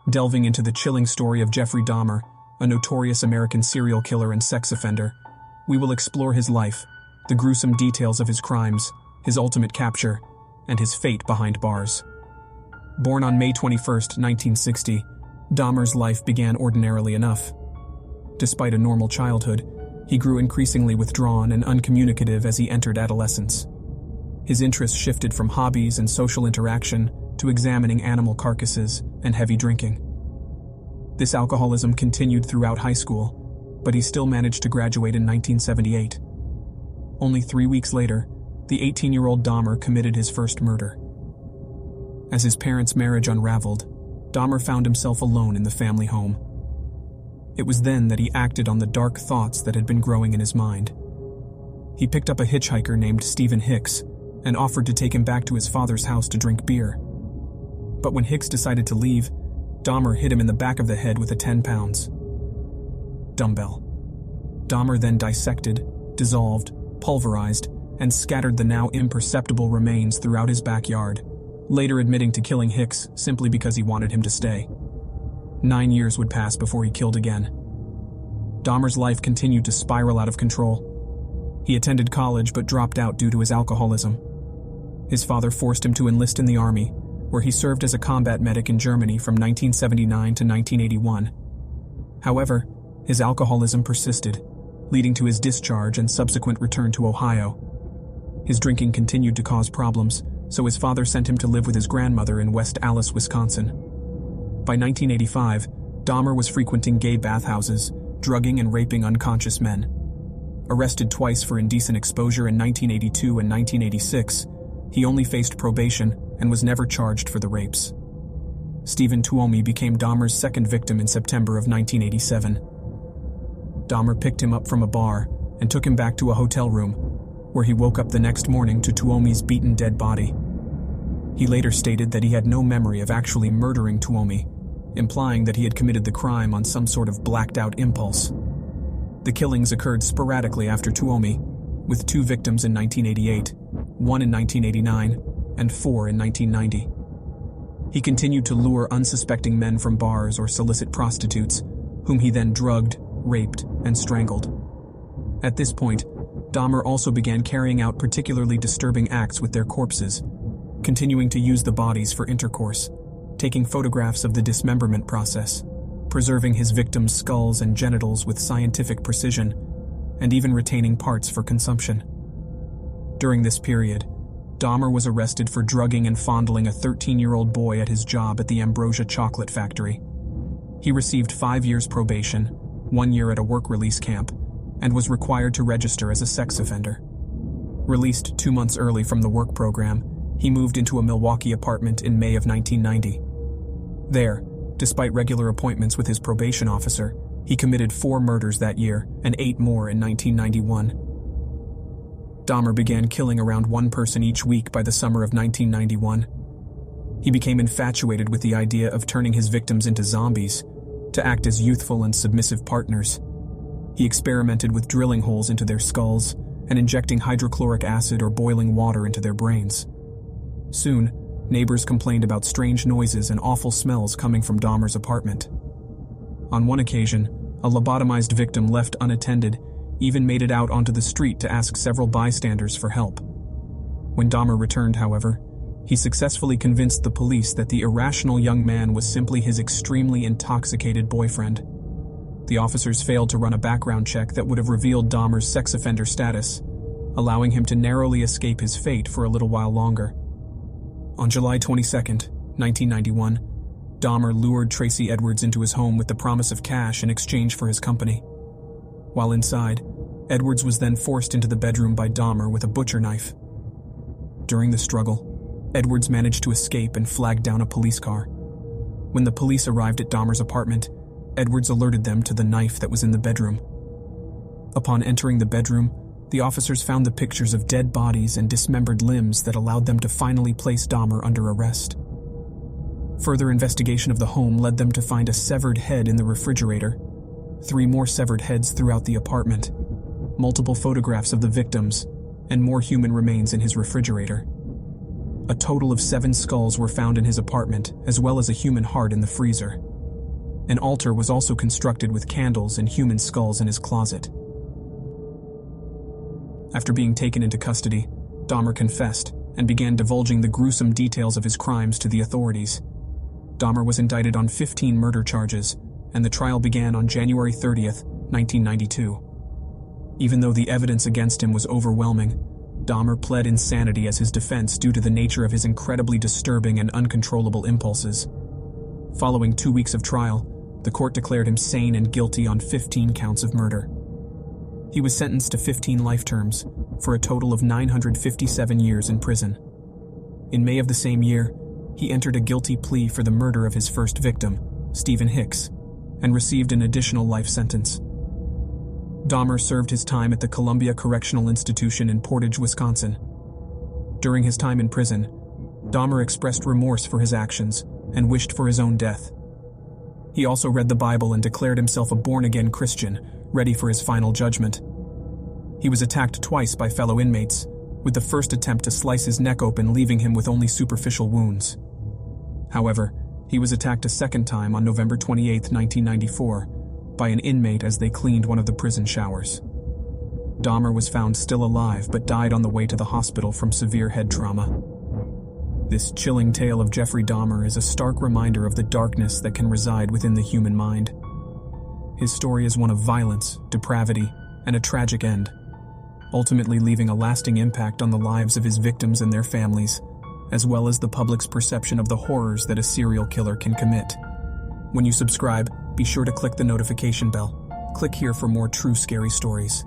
Delving into the chilling story of Jeffrey Dahmer, a notorious American serial killer and sex offender, we will explore his life, the gruesome details of his crimes, his ultimate capture, and his fate behind bars. Born on May 21, 1960, Dahmer's life began ordinarily enough. Despite a normal childhood, he grew increasingly withdrawn and uncommunicative as he entered adolescence. His interests shifted from hobbies and social interaction to examining animal carcasses and heavy drinking. This alcoholism continued throughout high school, but he still managed to graduate in 1978. Only 3 weeks later, the 18-year-old Dahmer committed his first murder. As his parents' marriage unraveled, Dahmer found himself alone in the family home. It was then that he acted on the dark thoughts that had been growing in his mind. He picked up a hitchhiker named Stephen Hicks and offered to take him back to his father's house to drink beer. But when Hicks decided to leave, Dahmer hit him in the back of the head with a 10-pound dumbbell. Dahmer then dissected, dissolved, pulverized, and scattered the now imperceptible remains throughout his backyard, later admitting to killing Hicks simply because he wanted him to stay. 9 years would pass before he killed again. Dahmer's life continued to spiral out of control. He attended college but dropped out due to his alcoholism. His father forced him to enlist in the army, where he served as a combat medic in Germany from 1979 to 1981. However, his alcoholism persisted, leading to his discharge and subsequent return to Ohio. His drinking continued to cause problems, so his father sent him to live with his grandmother in West Allis, Wisconsin. By 1985, Dahmer was frequenting gay bathhouses, drugging and raping unconscious men. Arrested twice for indecent exposure in 1982 and 1986, he only faced probation and was never charged for the rapes. Stephen Tuomi became Dahmer's second victim in September of 1987. Dahmer picked him up from a bar and took him back to a hotel room, where he woke up the next morning to Tuomi's beaten dead body. He later stated that he had no memory of actually murdering Tuomi, implying that he had committed the crime on some sort of blacked-out impulse. The killings occurred sporadically after Tuomi, with 2 victims in 1988, 1 in 1989, and 4 in 1990. He continued to lure unsuspecting men from bars or solicit prostitutes, whom he then drugged, raped, and strangled. At this point, Dahmer also began carrying out particularly disturbing acts with their corpses, continuing to use the bodies for intercourse, taking photographs of the dismemberment process, preserving his victims' skulls and genitals with scientific precision, and even retaining parts for consumption. During this period, Dahmer was arrested for drugging and fondling a 13-year-old boy at his job at the Ambrosia Chocolate Factory. He received 5 years probation, 1 year at a work release camp, and was required to register as a sex offender. Released 2 months early from the work program, he moved into a Milwaukee apartment in May of 1990. There, despite regular appointments with his probation officer, he committed 4 murders that year and 8 more in 1991. Dahmer began killing around 1 person each week by the summer of 1991. He became infatuated with the idea of turning his victims into zombies, to act as youthful and submissive partners. He experimented with drilling holes into their skulls and injecting hydrochloric acid or boiling water into their brains. Soon, neighbors complained about strange noises and awful smells coming from Dahmer's apartment. On one occasion, a lobotomized victim left unattended even made it out onto the street to ask several bystanders for help. When Dahmer returned, however, he successfully convinced the police that the irrational young man was simply his extremely intoxicated boyfriend. The officers failed to run a background check that would have revealed Dahmer's sex offender status, allowing him to narrowly escape his fate for a little while longer. On July 22, 1991, Dahmer lured Tracy Edwards into his home with the promise of cash in exchange for his company. While inside, Edwards was then forced into the bedroom by Dahmer with a butcher knife. During the struggle, Edwards managed to escape and flagged down a police car. When the police arrived at Dahmer's apartment, Edwards alerted them to the knife that was in the bedroom. Upon entering the bedroom, the officers found the pictures of dead bodies and dismembered limbs that allowed them to finally place Dahmer under arrest. Further investigation of the home led them to find a severed head in the refrigerator, 3 more severed heads throughout the apartment, multiple photographs of the victims, and more human remains in his refrigerator. A total of 7 skulls were found in his apartment, as well as a human heart in the freezer. An altar was also constructed with candles and human skulls in his closet. After being taken into custody, Dahmer confessed and began divulging the gruesome details of his crimes to the authorities. Dahmer was indicted on 15 murder charges, and the trial began on January 30th, 1992. Even though the evidence against him was overwhelming, Dahmer pled insanity as his defense due to the nature of his incredibly disturbing and uncontrollable impulses. Following 2 weeks of trial, the court declared him sane and guilty on 15 counts of murder. He was sentenced to 15 life terms, for a total of 957 years in prison. In May of the same year, he entered a guilty plea for the murder of his first victim, Stephen Hicks, and received an additional life sentence. Dahmer served his time at the Columbia Correctional Institution in Portage, Wisconsin. During his time in prison, Dahmer expressed remorse for his actions and wished for his own death. He also read the Bible and declared himself a born-again Christian, ready for his final judgment. He was attacked twice by fellow inmates, with the first attempt to slice his neck open, leaving him with only superficial wounds. However, he was attacked a second time on November 28, 1994, by an inmate as they cleaned one of the prison showers. Dahmer was found still alive but died on the way to the hospital from severe head trauma. This chilling tale of Jeffrey Dahmer is a stark reminder of the darkness that can reside within the human mind. His story is one of violence, depravity, and a tragic end, ultimately leaving a lasting impact on the lives of his victims and their families, as well as the public's perception of the horrors that a serial killer can commit. When you subscribe, be sure to click the notification bell. Click here for more true scary stories.